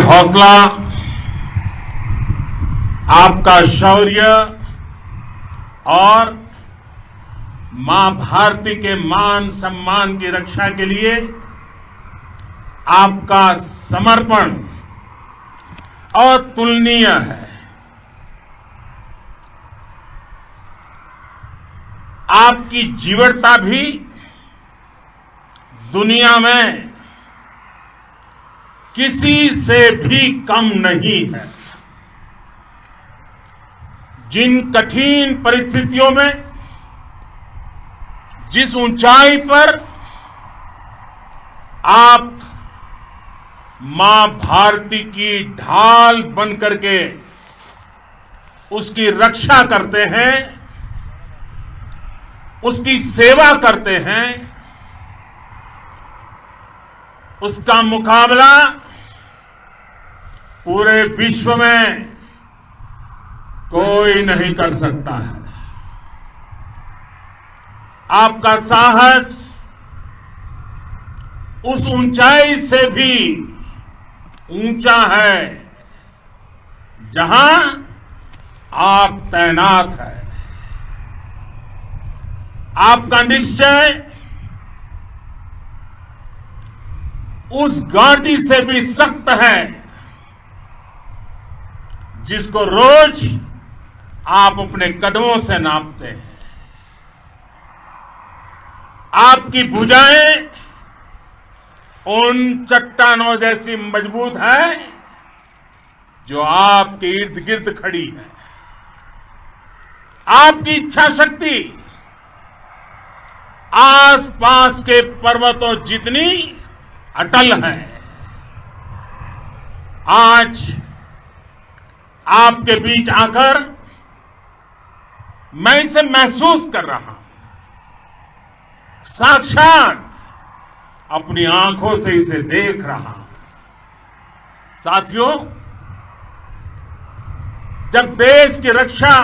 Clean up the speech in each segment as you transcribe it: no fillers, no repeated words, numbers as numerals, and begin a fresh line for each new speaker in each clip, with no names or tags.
हौसला, आपका शौर्य और मां भारती के मान सम्मान की रक्षा के लिए आपका समर्पण अतुलनीय है। आपकी जीवटता भी दुनिया में किसी से भी कम नहीं है। जिन कठिन परिस्थितियों में, जिस ऊंचाई पर आप मां भारती की ढाल बनकर के उसकी रक्षा करते हैं, उसकी सेवा करते हैं, उसका मुकाबला पूरे विश्व में कोई नहीं कर सकता है। आपका साहस उस ऊंचाई से भी ऊंचा है जहां आप तैनात हैं। आपका निश्चय उस घाटी से भी सख्त है जिसको रोज आप अपने कदमों से नापते हैं। आपकी भुजाएं उन चट्टानों जैसी मजबूत है जो आपके इर्द गिर्द खड़ी है। आपकी इच्छा शक्ति आसपास के पर्वतों जितनी अटल है। आज आपके बीच आकर मैं इसे महसूस कर रहा हूं, साक्षात अपनी आंखों से इसे देख रहा हूं। साथियों, जब देश की रक्षा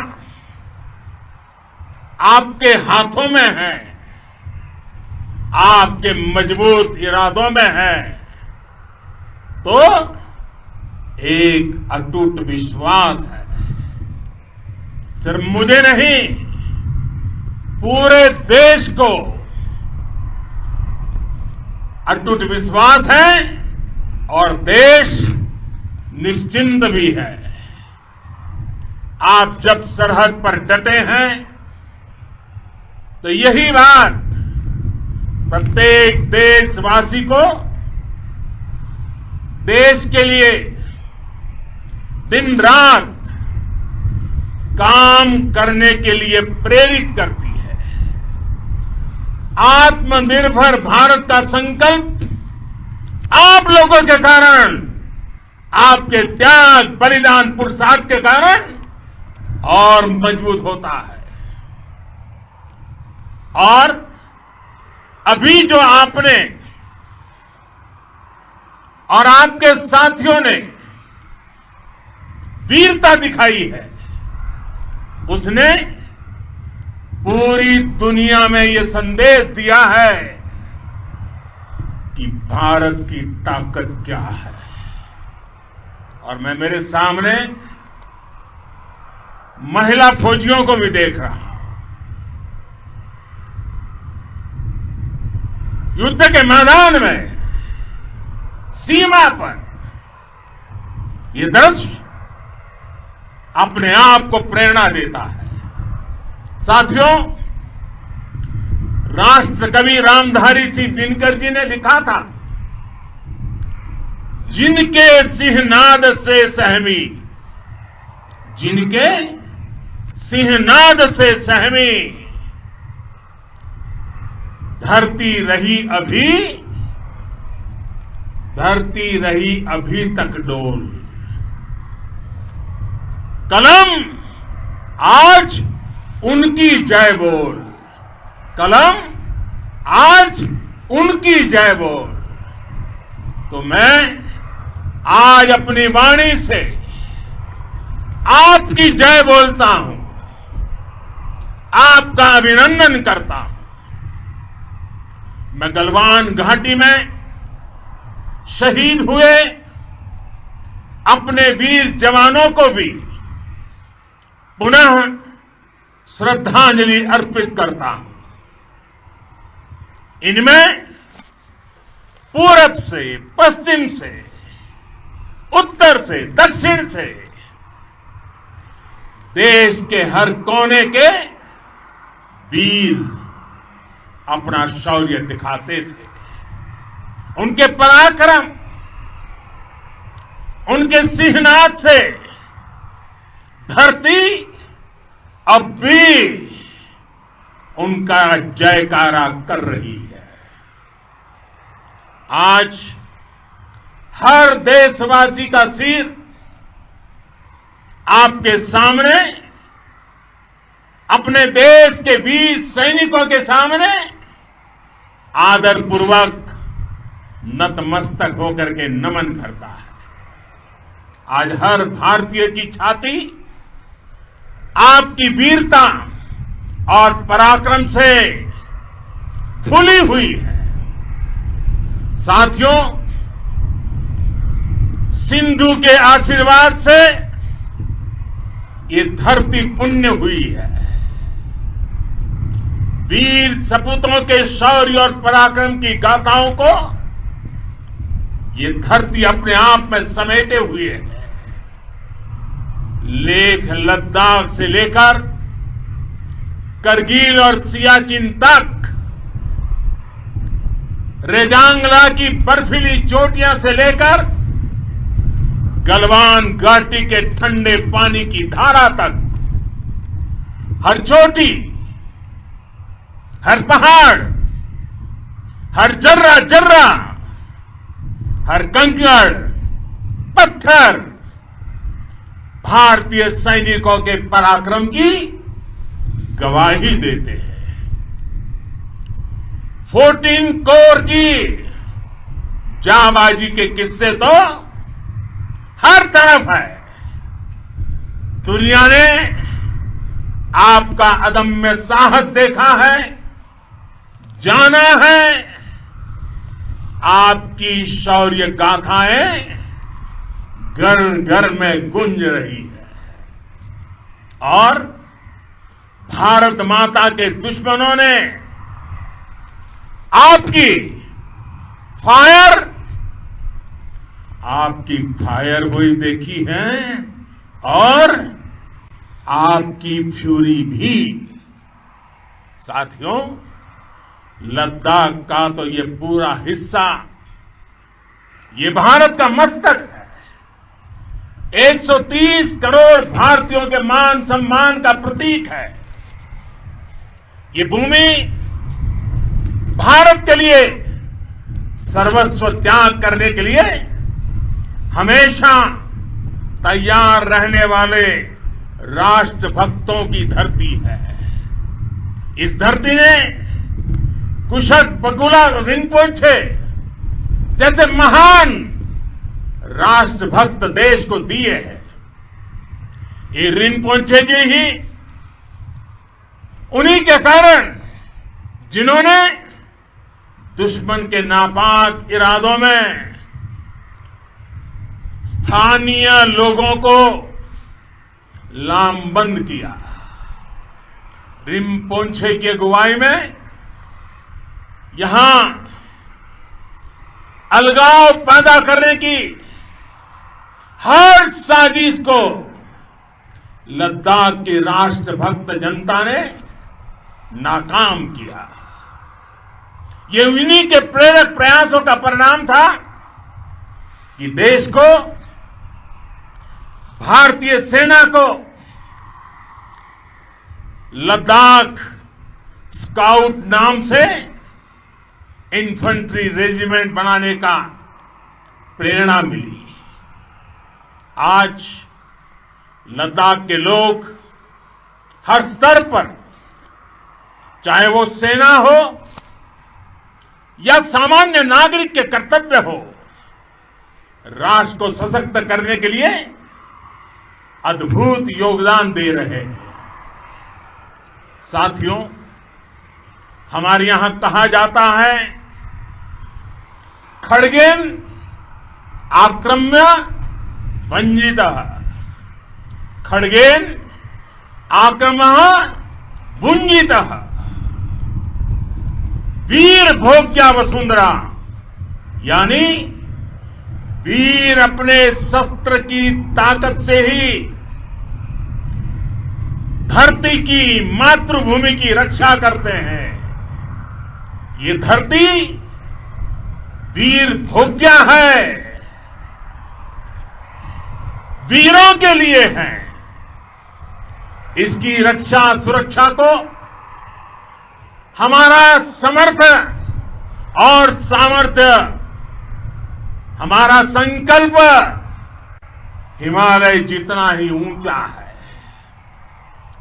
आपके हाथों में है, आपके मजबूत इरादों में है, तो एक अटूट विश्वास है। सिर्फ मुझे नहीं, पूरे देश को अटूट विश्वास है और देश निश्चिंत भी है। आप जब सरहद पर डटे हैं तो यही बात प्रत्येक देशवासी को देश के लिए दिन रात काम करने के लिए प्रेरित करती है। आत्मनिर्भर भारत का संकल्प आप लोगों के कारण, आपके त्याग, बलिदान, पुरुषार्थ के कारण और मजबूत होता है। और अभी जो आपने और आपके साथियों ने वीरता दिखाई है, उसने पूरी दुनिया में यह संदेश दिया है कि भारत की ताकत क्या है। और मैं मेरे सामने महिला फौजियों को भी देख रहा हूं। युद्ध के मैदान में, सीमा पर यह दृश्य अपने आप को प्रेरणा देता है। साथियों, राष्ट्र कवि रामधारी सिंह दिनकर जी ने लिखा था, जिनके सिंहनाद से सहमी, जिनके सिंहनाद से सहमी धरती रही अभी तक डोल। कलम आज उनकी जय बोल, कलम आज उनकी जय बोल। तो मैं आज अपनी वाणी से आपकी जय बोलता हूं, आपका अभिनंदन करता हूं। मैं गलवान घाटी में शहीद हुए अपने वीर जवानों को भी पुनः श्रद्धांजलि अर्पित करता हूं। इनमें पूरब से, पश्चिम से, उत्तर से, दक्षिण से देश के हर कोने के वीर अपना शौर्य दिखाते थे। उनके पराक्रम, उनके सिंहनाद से धरती अब भी उनका जयकारा कर रही है। आज हर देशवासी का सिर आपके सामने, अपने देश के वीर सैनिकों के सामने आदरपूर्वक नतमस्तक होकर के नमन करता है। आज हर भारतीय की छाती आपकी वीरता और पराक्रम से फूली हुई है। साथियों, सिंधु के आशीर्वाद से ये धरती पुण्य हुई है। वीर सपूतों के शौर्य और पराक्रम की गाथाओं को ये धरती अपने आप में समेटे हुए है। लेह लद्दाख से लेकर करगिल और सियाचिन तक, रेजांगला की बर्फीली चोटियां से लेकर गलवान घाटी के ठंडे पानी की धारा तक, हर चोटी, हर पहाड़, हर जर्रा जर्रा, हर कंकड़ पत्थर भारतीय सैनिकों के पराक्रम की गवाही देते हैं। 14 कोर की जांबाजी के किस्से तो हर तरफ है। दुनिया ने आपका अदम्य साहस देखा है, जाना है। आपकी शौर्य गाथाएं घर घर में गूंज रही है और भारत माता के दुश्मनों ने आपकी फायर हुई देखी है और आपकी फ्यूरी भी। साथियों, लद्दाख का तो ये पूरा हिस्सा ये भारत का मस्तक है। 130 करोड़ भारतीयों के मान सम्मान का प्रतीक है। ये भूमि भारत के लिए सर्वस्व त्याग करने के लिए हमेशा तैयार रहने वाले राष्ट्रभक्तों की धरती है। इस धरती ने कुशक बकुला रिनपोचे जैसे महान राष्ट्रभक्त देश को दिए हैं। ये रिनपोचे जी ही उन्हीं के कारण जिन्होंने दुश्मन के नापाक इरादों में स्थानीय लोगों को लामबंद किया। रिनपोचे की अगुवाई में यहां अलगाव पैदा करने की हर साजिश को लद्दाख की राष्ट्रभक्त जनता ने नाकाम किया। ये उन्हीं के प्रेरक प्रयासों का परिणाम था कि देश को, भारतीय सेना को लद्दाख स्काउट नाम से इन्फेंट्री रेजिमेंट बनाने का प्रेरणा मिली। आज लद्दाख के लोग हर स्तर पर, चाहे वो सेना हो या सामान्य नागरिक के कर्तव्य हो, राष्ट्र को सशक्त करने के लिए अद्भुत योगदान दे रहे हैं। साथियों, हमारे यहां कहा जाता है, खड्गेन आक्रम्य वंजितः खड्गेन आक्रमः भुंजितः वीर भोग्या वसुंधरा, यानी वीर अपने शस्त्र की ताकत से ही धरती की, मातृभूमि की रक्षा करते हैं। ये धरती वीर भोग्या है, वीरों के लिए है। इसकी रक्षा सुरक्षा को हमारा समर्थ और सामर्थ्य, हमारा संकल्प हिमालय जितना ही ऊंचा है।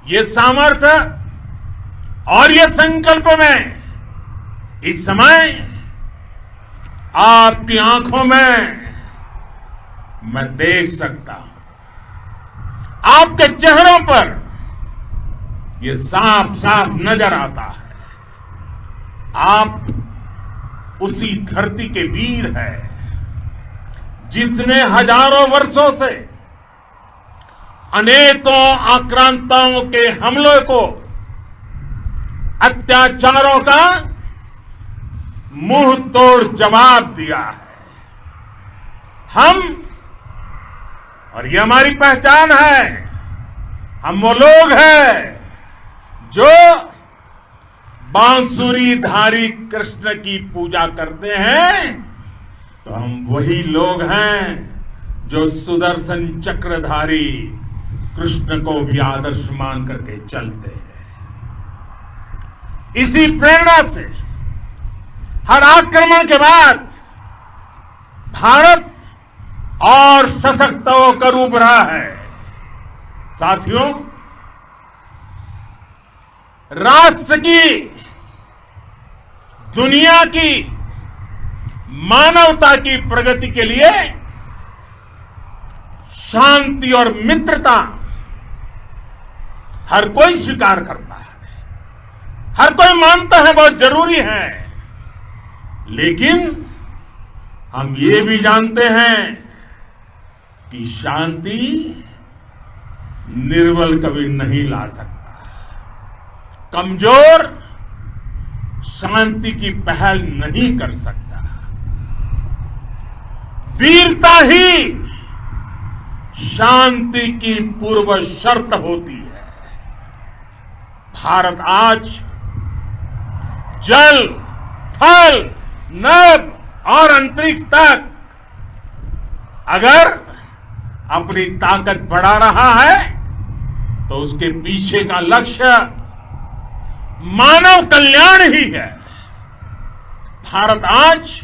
ये सामर्थ्य और ये संकल्प में इस समय आपकी आंखों में मैं देख सकता हूं। आपके चेहरों पर ये साफ साफ नजर आता है। आप उसी धरती के वीर हैं जिसने हजारों वर्षों से अनेकों आक्रांताओं के हमलों को, अत्याचारों का मुंह तोड़ जवाब दिया है। हम, और ये हमारी पहचान है, हम वो लोग हैं जो बांसुरीधारी कृष्ण की पूजा करते हैं, तो हम वही लोग हैं जो सुदर्शन चक्रधारी कृष्ण को भी आदर्श मान करके चलते हैं। इसी प्रेरणा से हर आक्रमण के बाद भारत और सशक्त होकर उभरा है। साथियों, राष्ट्र की, दुनिया की, मानवता की प्रगति के लिए शांति और मित्रता हर कोई स्वीकार करता है, हर कोई मानता है बहुत जरूरी है। लेकिन हम ये भी जानते हैं कि शांति निर्बल कभी नहीं ला सकता। कमजोर शांति की पहल नहीं कर सकता। वीरता ही शांति की पूर्व शर्त होती है। भारत आज जल, थल, नभ और अंतरिक्ष तक अगर अपनी ताकत बढ़ा रहा है तो उसके पीछे का लक्ष्य मानव कल्याण ही है। भारत आज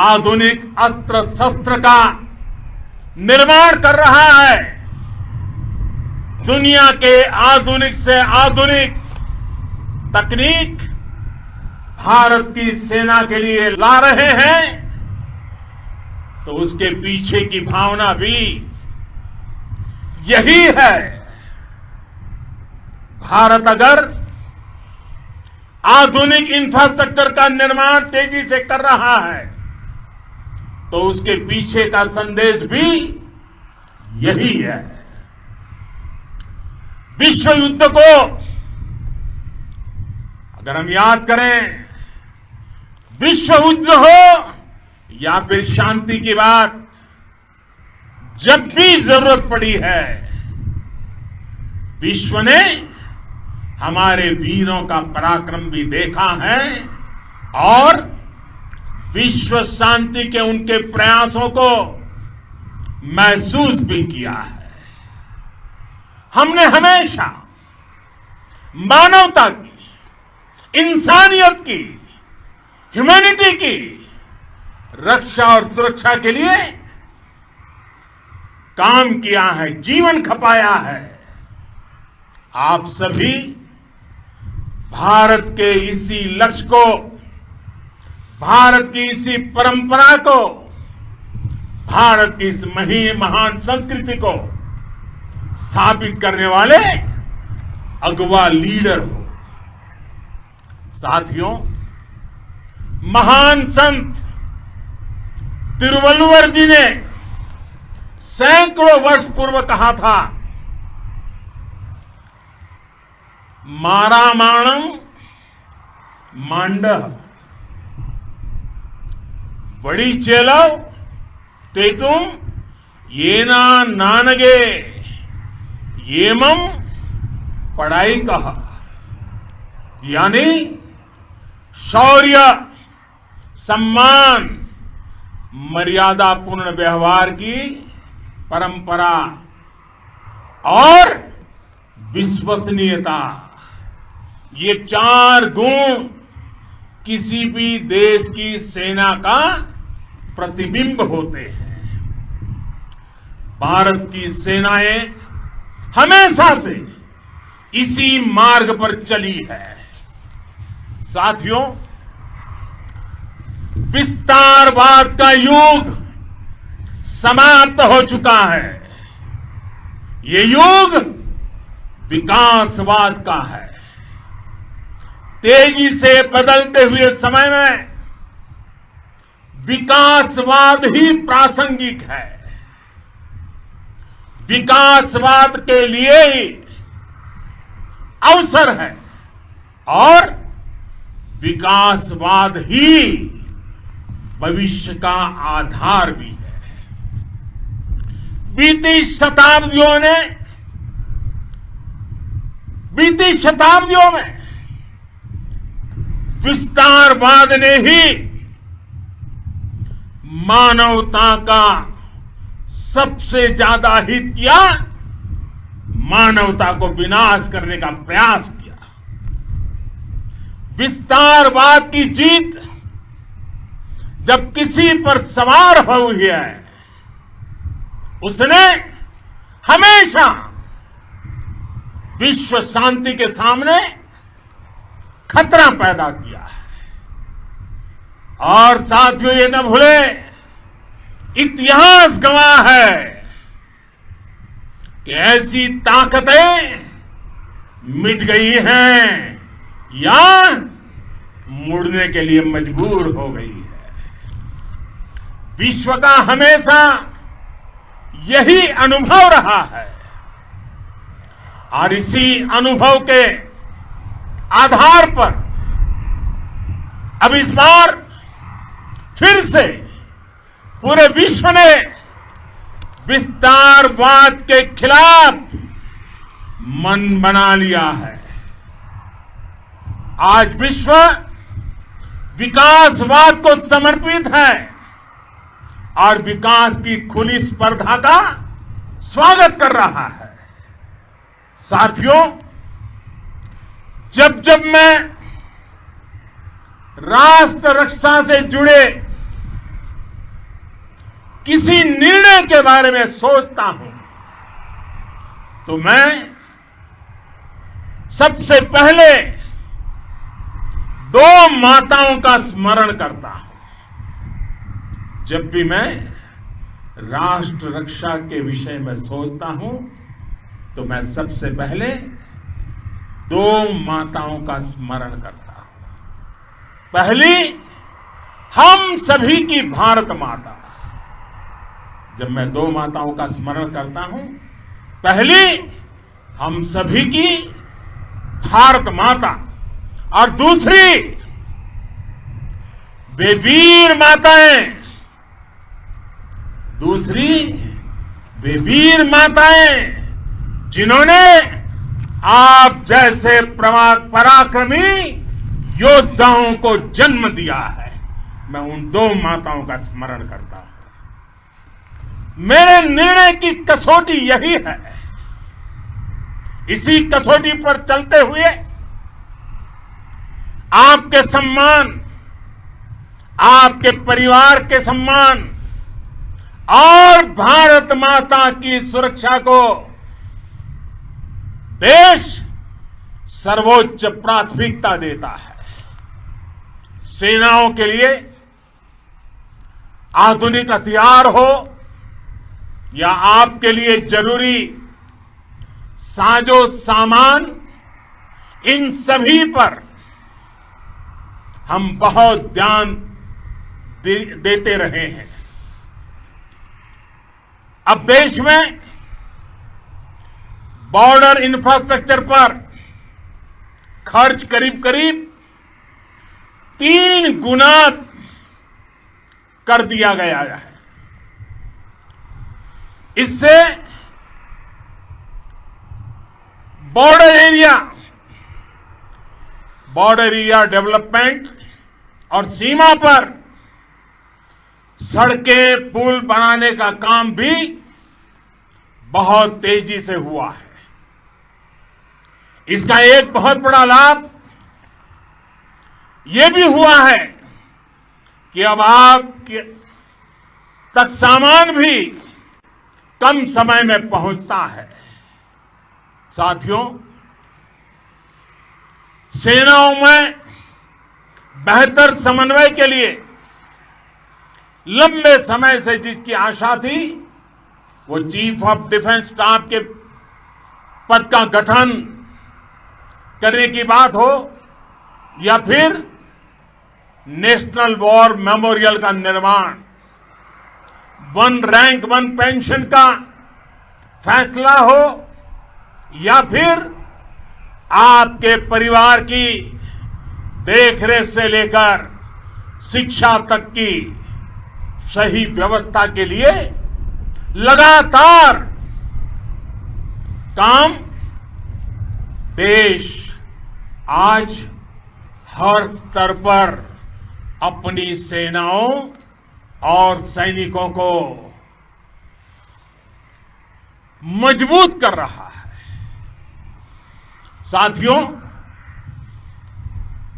आधुनिक अस्त्र शस्त्र का निर्माण कर रहा है। दुनिया के आधुनिक से आधुनिक तकनीक भारत की सेना के लिए ला रहे हैं, तो उसके पीछे की भावना भी यही है। भारत अगर आधुनिक इंफ्रास्ट्रक्चर का निर्माण तेजी से कर रहा है तो उसके पीछे का संदेश भी यही है। विश्व युद्ध को अगर हम याद करें, विश्व युद्ध हो या फिर शांति की बात, जब भी जरूरत पड़ी है विश्व ने हमारे वीरों का पराक्रम भी देखा है और विश्व शांति के उनके प्रयासों को महसूस भी किया है। हमने हमेशा मानवता की, इंसानियत की, ह्यूमैनिटी की रक्षा और सुरक्षा के लिए काम किया है, जीवन खपाया है। आप सभी भारत के इसी लक्ष्य को, भारत की इसी परंपरा को, भारत की इस महान संस्कृति को स्थापित करने वाले अगवा लीडर हो। साथियों, महान संत तिरुवल्लुवर जी ने सैकड़ों वर्ष पूर्व कहा था, मारामाणं मांडः वड़ी चेलव तेतुम येना नानगे येमम पढ़ाई कहा। यानी शौर्य, सम्मान, मर्यादापूर्ण व्यवहार की परंपरा और विश्वसनीयता, ये 4 गुण किसी भी देश की सेना का प्रतिबिंब होते हैं। भारत की सेनाएं हमेशा से इसी मार्ग पर चली है। साथियों, विस्तारवाद का युग समाप्त हो चुका है। ये युग विकासवाद का है। तेजी से बदलते हुए समय में विकासवाद ही प्रासंगिक है। विकासवाद के लिए ही अवसर है और विकासवाद ही भविष्य का आधार भी है। बीती शताब्दियों में विस्तारवाद ने ही मानवता का सबसे ज्यादा हित किया, मानवता को विनाश करने का प्रयास किया। विस्तारवाद की जीत जब किसी पर सवार हुई है, उसने हमेशा विश्व शांति के सामने खतरा पैदा किया है। और साथियों, ये न भूले, इतिहास गवाह है कि ऐसी ताकतें मिट गई हैं या मुड़ने के लिए मजबूर हो गई है। विश्व का हमेशा यही अनुभव रहा है और इसी अनुभव के आधार पर अब इस बार फिर से पूरे विश्व ने विस्तारवाद के खिलाफ मन बना लिया है। आज विश्व विकासवाद को समर्पित है और विकास की खुली स्पर्धा का स्वागत कर रहा है। साथियों, जब जब मैं राष्ट्र रक्षा से जुड़े किसी निर्णय के बारे में सोचता हूं तो मैं सबसे पहले 2 माताओं का स्मरण करता हूं। जब भी मैं राष्ट्र रक्षा के विषय में सोचता हूं तो मैं सबसे पहले 2 माताओं का स्मरण करता हूं। पहली, हम सभी की भारत माता। जब मैं 2 माताओं का स्मरण करता हूं, पहली हम सभी की भारत माता और दूसरी वे वीर माताएं, जिन्होंने आप जैसे पराक्रमी योद्धाओं को जन्म दिया है। मैं उन 2 माताओं का स्मरण करता हूं। मेरे निर्णय की कसौटी यही है। इसी कसौटी पर चलते हुए आपके सम्मान, आपके परिवार के सम्मान और भारत माता की सुरक्षा को देश सर्वोच्च प्राथमिकता देता है। सेनाओं के लिए आधुनिक हथियार हो या आपके लिए जरूरी साजो सामान, इन सभी पर हम बहुत ध्यान देते रहे हैं। अब देश में बॉर्डर इंफ्रास्ट्रक्चर पर खर्च करीब करीब 3 गुना कर दिया गया है। इससे बॉर्डर एरिया डेवलपमेंट और सीमा पर सड़कें पुल बनाने का काम भी बहुत तेजी से हुआ है। इसका एक बहुत बड़ा लाभ यह भी हुआ है कि अब आप तक सामान भी कम समय में पहुंचता है। साथियों, सेनाओं में बेहतर समन्वय के लिए लंबे समय से जिसकी आशा थी, वो चीफ ऑफ डिफेंस स्टाफ के पद का गठन करने की बात हो या फिर नेशनल वॉर मेमोरियल का निर्माण, 1 रैंक 1 पेंशन का फैसला हो या फिर आपके परिवार की देखरेख से लेकर शिक्षा तक की सही व्यवस्था के लिए लगातार काम देश आज हर स्तर पर अपनी सेनाओं और सैनिकों को मजबूत कर रहा है। साथियों,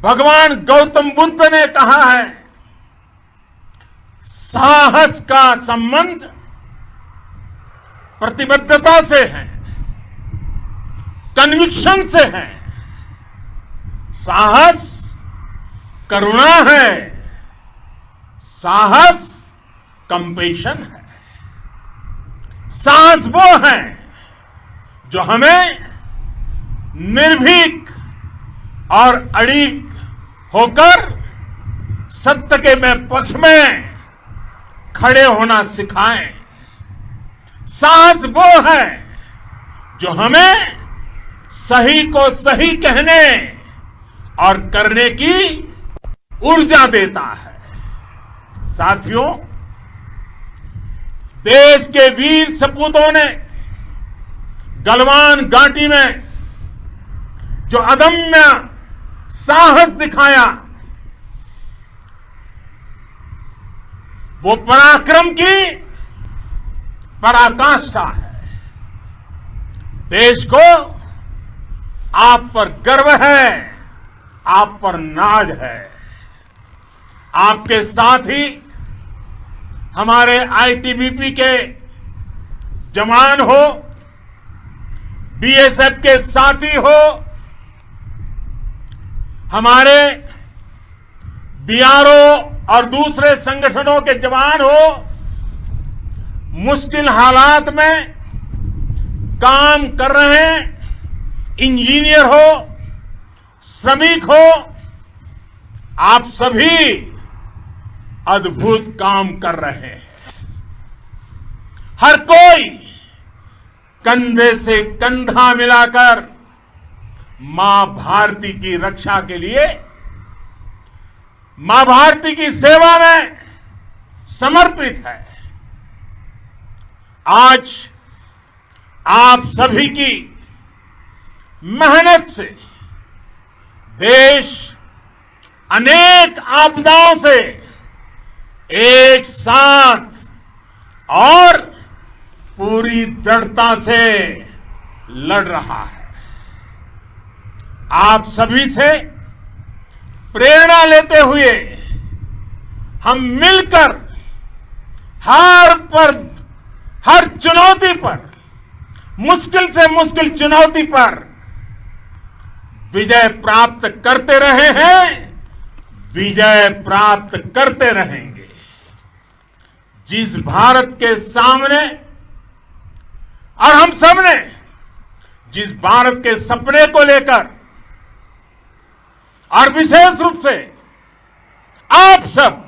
भगवान गौतम बुद्ध ने कहा है, साहस का संबंध प्रतिबद्धता से है, कन्विक्शन से है। साहस करुणा है, साहस कंपेशन है। साहस वो है जो हमें निर्भीक और अड़िग होकर सत्य के पक्ष में खड़े होना सिखाएं। साहस वो है जो हमें सही को सही कहने और करने की ऊर्जा देता है। साथियों, देश के वीर सपूतों ने गलवान घाटी में जो अदम्य साहस दिखाया, वो पराक्रम की पराकाष्ठा है। देश को आप पर गर्व है, आप पर नाज है। आपके साथ ही हमारे आईटीबीपी के जवान हो, बीएसएफ के साथी हो, हमारे बीआरओ और दूसरे संगठनों के जवान हो, मुश्किल हालात में काम कर रहे हैं, इंजीनियर हो, श्रमिक हो, आप सभी अद्भुत काम कर रहे हैं। हर कोई कंधे से कंधा मिलाकर मां भारती की रक्षा के लिए, मां भारती की सेवा में समर्पित है। आज आप सभी की मेहनत से देश अनेक आपदाओं से एक साथ और पूरी दृढ़ता से लड़ रहा है। आप सभी से प्रेरणा लेते हुए हम मिलकर हर चुनौती पर, मुश्किल से मुश्किल चुनौती पर विजय प्राप्त करते रहे हैं, विजय प्राप्त करते रहेंगे। जिस भारत के सामने और हम सबने जिस भारत के सपने को लेकर और विशेष रूप से आप सब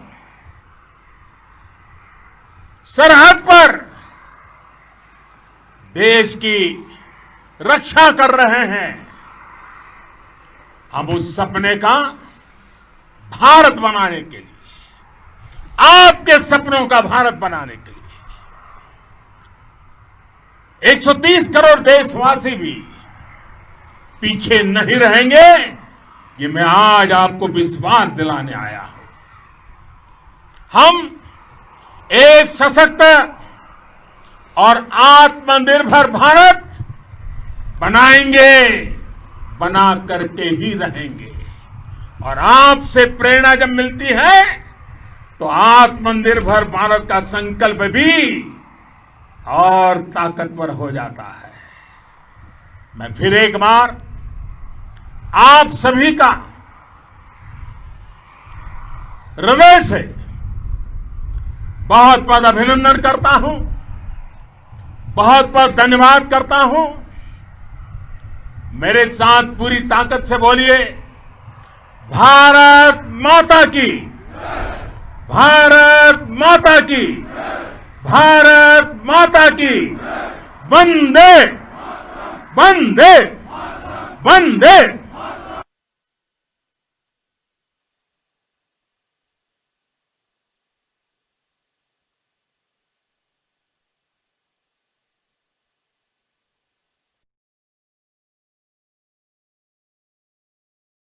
सरहद पर देश की रक्षा कर रहे हैं, हम उस सपने का भारत बनाने के लिए, आपके सपनों का भारत बनाने के लिए 130 करोड़ देशवासी भी पीछे नहीं रहेंगे, ये मैं आज आपको विश्वास दिलाने आया हूं। हम एक सशक्त और आत्मनिर्भर भारत बनाएंगे, बना करके ही रहेंगे। और आपसे प्रेरणा जब मिलती है तो आत्मनिर्भर भारत का संकल्प भी और ताकतवर हो जाता है। मैं फिर एक बार आप सभी का हृदय से बहुत बहुत अभिनंदन करता हूं, बहुत बहुत धन्यवाद करता हूं। मेरे साथ पूरी ताकत से बोलिए, भारत माता की, भारत माता की, भारत माता की, वंदे वंदे वंदे।